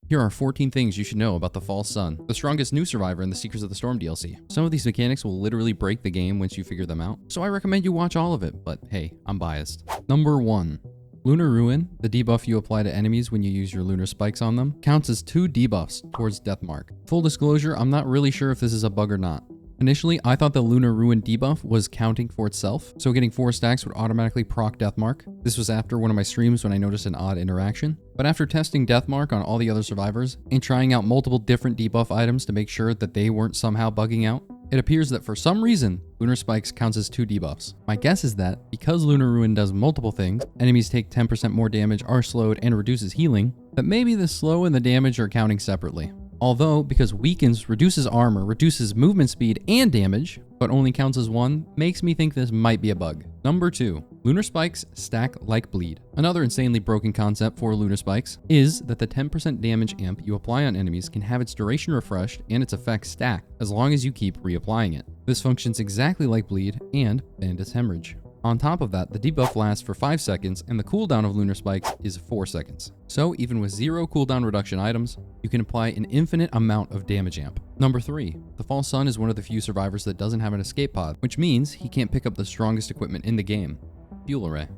Here are 14 things you should know about the False Sun, the strongest new survivor in the Secrets of the Storm DLC. Some of these mechanics will literally break the game once you figure them out, so I recommend you watch all of it, but hey, I'm biased. Number 1. Lunar Ruin, the debuff you apply to enemies when you use your Lunar Spikes on them, counts as 2 debuffs towards Deathmark. Full disclosure, I'm not really sure if this is a bug or not. Initially, I thought the Lunar Ruin debuff was counting for itself, so getting 4 stacks would automatically proc Deathmark. This was after one of my streams when I noticed an odd interaction. But after testing Deathmark on all the other survivors, and trying out multiple different debuff items to make sure that they weren't somehow bugging out, it appears that for some reason, Lunar Spikes counts as 2 debuffs. My guess is that, because Lunar Ruin does multiple things, enemies take 10% more damage, are slowed, and reduces healing, that maybe the slow and the damage are counting separately. Although, because weakens, reduces armor, reduces movement speed and damage, but only counts as 1, makes me think this might be a bug. Number 2. Lunar Spikes stack like bleed. Another insanely broken concept for Lunar Spikes is that the 10% damage amp you apply on enemies can have its duration refreshed and its effects stacked as long as you keep reapplying it. This functions exactly like bleed and Bandit's Hemorrhage. On top of that, the debuff lasts for 5 seconds and the cooldown of Lunar Spikes is 4 seconds. So even with 0 cooldown reduction items, you can apply an infinite amount of damage amp. Number 3. The False Sun is one of the few survivors that doesn't have an escape pod, which means he can't pick up the strongest equipment in the game, Fuel Array.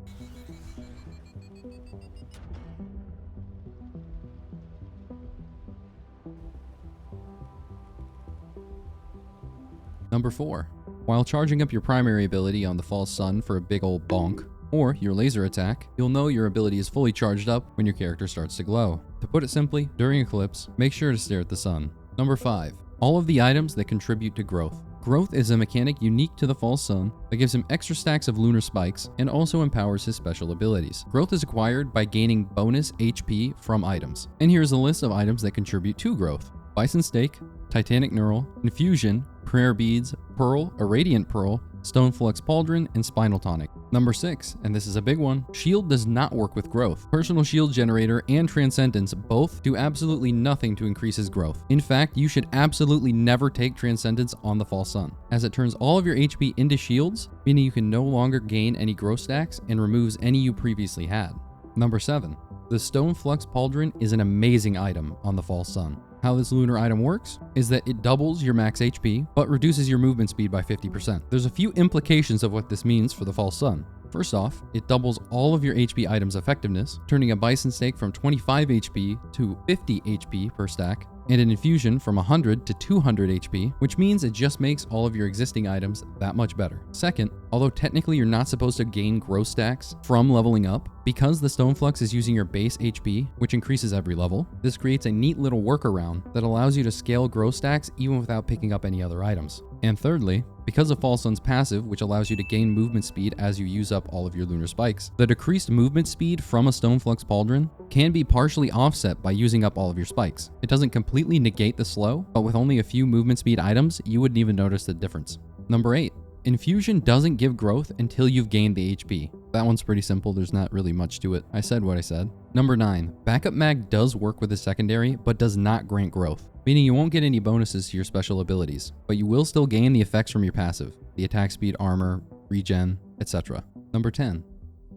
Number 4. While charging up your primary ability on the False Sun for a big ol' bonk, or your laser attack, you'll know your ability is fully charged up when your character starts to glow. To put it simply, during Eclipse, make sure to stare at the sun. Number 5. All of the items that contribute to growth. Growth is a mechanic unique to the False Sun that gives him extra stacks of Lunar Spikes and also empowers his special abilities. Growth is acquired by gaining bonus HP from items. And here's a list of items that contribute to growth. Bison Steak, Titanic Neural, Infusion, Prayer Beads, Pearl, Irradiant Pearl, Stone Flux Pauldron, and Spinal Tonic. Number 6, and this is a big one, Shield does not work with growth. Personal Shield Generator and Transcendence both do absolutely nothing to increase his growth. In fact, you should absolutely never take Transcendence on the False Sun, as it turns all of your HP into shields, meaning you can no longer gain any growth stacks and removes any you previously had. Number 7. The Stone Flux Pauldron is an amazing item on the False Sun. How this lunar item works is that it doubles your max HP, but reduces your movement speed by 50%. There's a few implications of what this means for the False Sun. First off, it doubles all of your HP items' effectiveness, turning a Bison Steak from 25 HP to 50 HP per stack, and an Infusion from 100 to 200 HP, which means it just makes all of your existing items that much better. Second, although technically you're not supposed to gain growth stacks from leveling up, because the Stone Flux is using your base HP, which increases every level, this creates a neat little workaround that allows you to scale growth stacks even without picking up any other items. And thirdly, because of False Sun's passive, which allows you to gain movement speed as you use up all of your Lunar Spikes, the decreased movement speed from a Stone Flux Pauldron can be partially offset by using up all of your spikes. It doesn't completely negate the slow, but with only a few movement speed items, you wouldn't even notice the difference. Number 8. Infusion doesn't give growth until you've gained the HP. That one's pretty simple, there's not really much to it. I said what I said. Number 9. Backup Mag does work with the secondary, but does not grant growth, meaning you won't get any bonuses to your special abilities, but you will still gain the effects from your passive, the attack speed, armor, regen, etc. Number 10.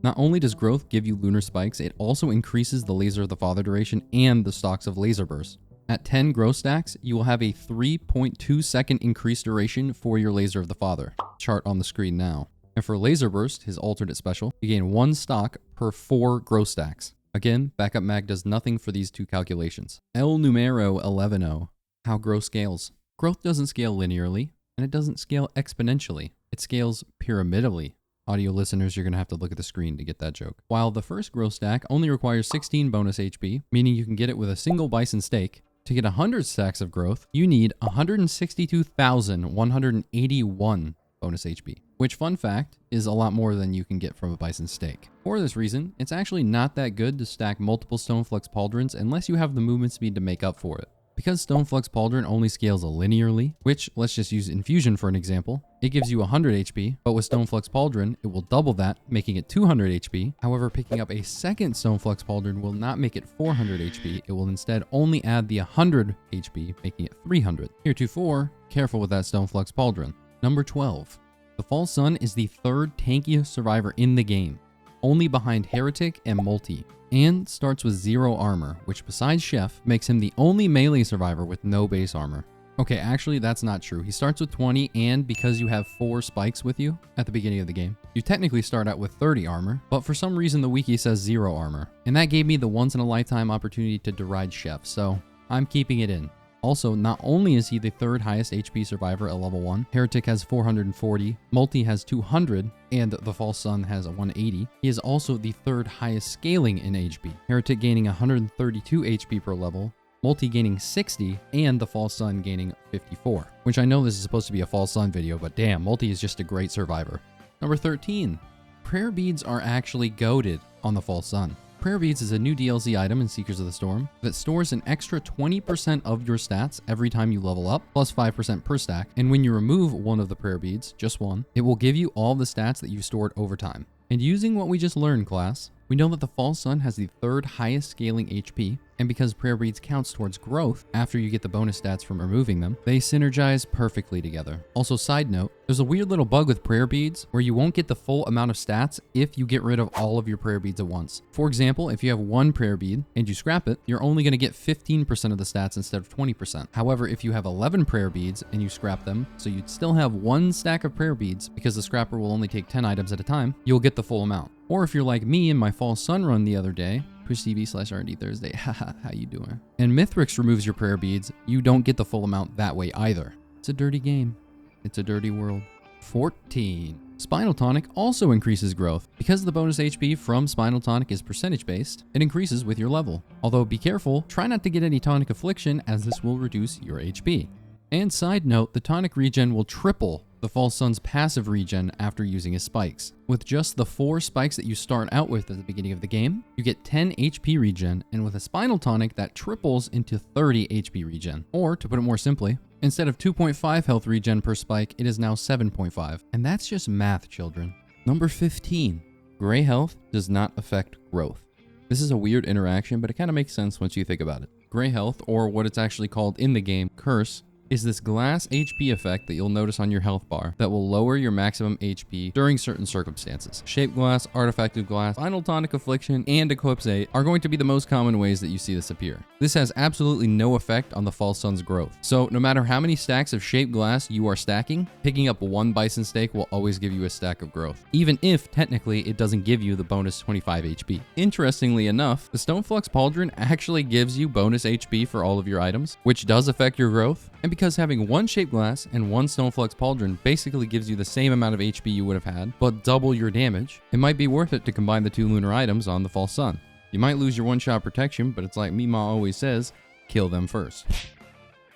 Not only does growth give you Lunar Spikes, it also increases the Laser of the Father duration and the stocks of Laser Burst. At 10 growth stacks, you will have a 3.2 second increased duration for your Laser of the Father. Chart on the screen now. And for Laser Burst, his alternate special, you gain 1 stock per 4 growth stacks. Again, Backup Mag does nothing for these two calculations. El Numero 11O. How growth scales. Growth doesn't scale linearly, and it doesn't scale exponentially. It scales pyramidally. Audio listeners, you're going to have to look at the screen to get that joke. While the first growth stack only requires 16 bonus HP, meaning you can get it with a single Bison Steak, to get 100 stacks of growth, you need 162,181 bonus HP, which, fun fact, is a lot more than you can get from a Bison Steak. For this reason, it's actually not that good to stack multiple Stone Flux Pauldrons unless you have the movement speed to make up for it. Because Stone Flux Pauldron only scales linearly, which, let's just use Infusion for an example, it gives you 100 HP, but with Stone Flux Pauldron, it will double that, making it 200 HP. However, picking up a second Stone Flux Pauldron will not make it 400 HP, it will instead only add the 100 HP, making it 300. Heretofore, careful with that Stone Flux Pauldron. Number 12. The False Sun is the third tankiest survivor in the game. only behind Heretic and Multi, and starts with 0 armor, which besides Chef, makes him the only melee survivor with no base armor. Okay, actually that's not true. He starts with 20, and because you have 4 spikes with you at the beginning of the game, you technically start out with 30 armor, but for some reason the wiki says 0 armor. And that gave me the once in a lifetime opportunity to deride Chef, so I'm keeping it in. Also, not only is he the 3rd highest HP survivor at level 1, Heretic has 440, Multi has 200, and the False Sun has 180. He is also the 3rd highest scaling in HP. Heretic gaining 132 HP per level, Multi gaining 60, and the False Sun gaining 54. Which I know this is supposed to be a False Sun video, but damn, Multi is just a great survivor. Number 13. Prayer Beads are actually goated on the False Sun. Prayer Beads is a new DLC item in Seekers of the Storm that stores an extra 20% of your stats every time you level up, plus 5% per stack, and when you remove one of the Prayer Beads, just one, it will give you all the stats that you've stored over time. And using what we just learned, class, we know that the False Sun has the 3rd highest scaling HP, and because Prayer Beads counts towards growth after you get the bonus stats from removing them, they synergize perfectly together. Also, side note, there's a weird little bug with Prayer Beads where you won't get the full amount of stats if you get rid of all of your Prayer Beads at once. For example, if you have 1 Prayer Bead and you scrap it, you're only going to get 15% of the stats instead of 20%. However, if you have 11 Prayer Beads and you scrap them, so you'd still have 1 stack of Prayer Beads because the scrapper will only take 10 items at a time, you'll get the full amount. Or if you're like me in my False Sun run the other day, twitch.tv/R&D Thursday, haha, how you doing? And Mithrix removes your Prayer Beads, you don't get the full amount that way either. It's a dirty game. It's a dirty world. 14. Spinal Tonic also increases growth. Because the bonus HP from Spinal Tonic is percentage based, it increases with your level. Although be careful, try not to get any Tonic Affliction as this will reduce your HP. And side note, the Tonic regen will triple the False Sun's passive regen after using his spikes. With just the 4 spikes that you start out with at the beginning of the game, you get 10 HP regen, and with a Spinal Tonic that triples into 30 HP regen. Or, to put it more simply, instead of 2.5 health regen per spike, it is now 7.5. And that's just math, children. Number 15. Gray health does not affect growth. This is a weird interaction, but it kind of makes sense once you think about it. Gray health, or what it's actually called in the game, curse, is this glass HP effect that you'll notice on your health bar that will lower your maximum HP during certain circumstances. Shaped glass, artifacted glass, Spinal Tonic Affliction, and Eclipse 8 are going to be the most common ways that you see this appear. This has absolutely no effect on the False Sun's growth. So no matter how many stacks of shaped glass you are stacking, picking up 1 bison steak will always give you a stack of growth, even if technically it doesn't give you the bonus 25 HP. Interestingly enough, the Stone Flux Pauldron actually gives you bonus HP for all of your items, which does affect your growth. And because having 1 shaped glass and 1 Stone Flux Pauldron basically gives you the same amount of HP you would have had, but double your damage, it might be worth it to combine the 2 lunar items on the False Sun. You might lose your one-shot protection, but it's like Mima always says, kill them first.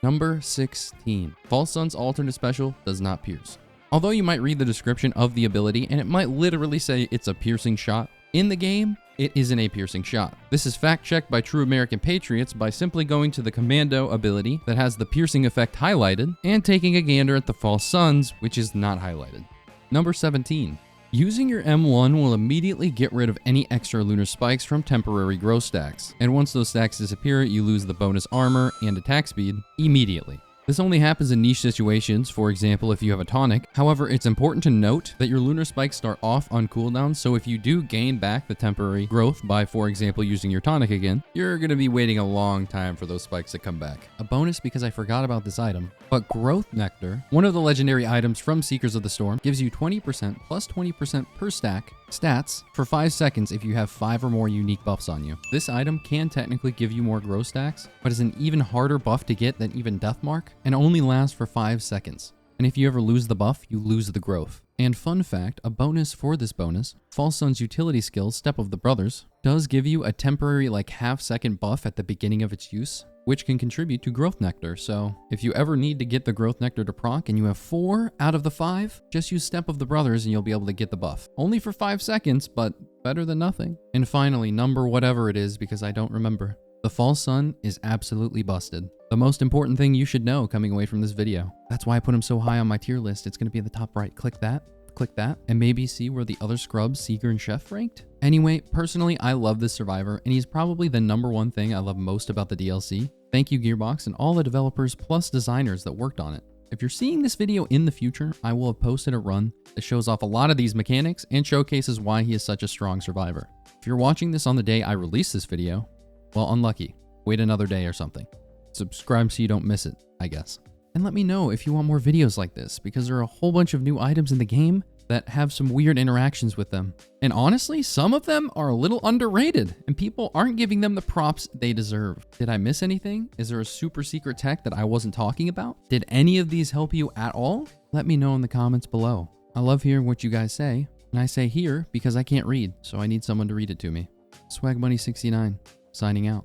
Number 16. False Sun's alternate special does not pierce. Although you might read the description of the ability and it might literally say it's a piercing shot, in the game, it isn't a piercing shot. This is fact-checked by true American patriots by simply going to the Commando ability that has the piercing effect highlighted and taking a gander at the False Suns, which is not highlighted. Number 17. Using your M1 will immediately get rid of any extra lunar spikes from temporary growth stacks, and once those stacks disappear, you lose the bonus armor and attack speed immediately. This only happens in niche situations, for example if you have a tonic. However, it's important to note that your lunar spikes start off on cooldown, so if you do gain back the temporary growth by, for example, using your tonic again, you're going to be waiting a long time for those spikes to come back. A bonus because I forgot about this item, but Growth Nectar, one of the legendary items from Seekers of the Storm, gives you 20% plus 20% per stack stats for 5 seconds if you have 5 or more unique buffs on you. This item can technically give you more growth stacks, but is an even harder buff to get than even Deathmark, and only lasts for 5 seconds. And if you ever lose the buff, you lose the growth. And fun fact, a bonus for this bonus, False Sun's utility skill, Step of the Brothers, does give you a temporary like half-second buff at the beginning of its use, which can contribute to Growth Nectar. So if you ever need to get the Growth Nectar to proc and you have 4 out of the 5, just use Step of the Brothers and you'll be able to get the buff. Only for 5 seconds, but better than nothing. And finally, number whatever it is because I don't remember. The False Sun is absolutely busted. The most important thing you should know coming away from this video. That's why I put him so high on my tier list. It's going to be at the top right. Click that, and maybe see where the other scrubs, Seeker and Chef, ranked. Anyway, personally, I love this survivor, and he's probably the #1 thing I love most about the DLC. Thank you, Gearbox, and all the developers plus designers that worked on it. If you're seeing this video in the future, I will have posted a run that shows off a lot of these mechanics and showcases why he is such a strong survivor. If you're watching this on the day I release this video, well, unlucky. Wait another day or something. Subscribe so you don't miss it, I guess. And let me know if you want more videos like this, because there are a whole bunch of new items in the game that have some weird interactions with them. And honestly, some of them are a little underrated, and people aren't giving them the props they deserve. Did I miss anything? Is there a super secret tech that I wasn't talking about? Did any of these help you at all? Let me know in the comments below. I love hearing what you guys say, and I say here because I can't read, so I need someone to read it to me. Swagmoney69, signing out.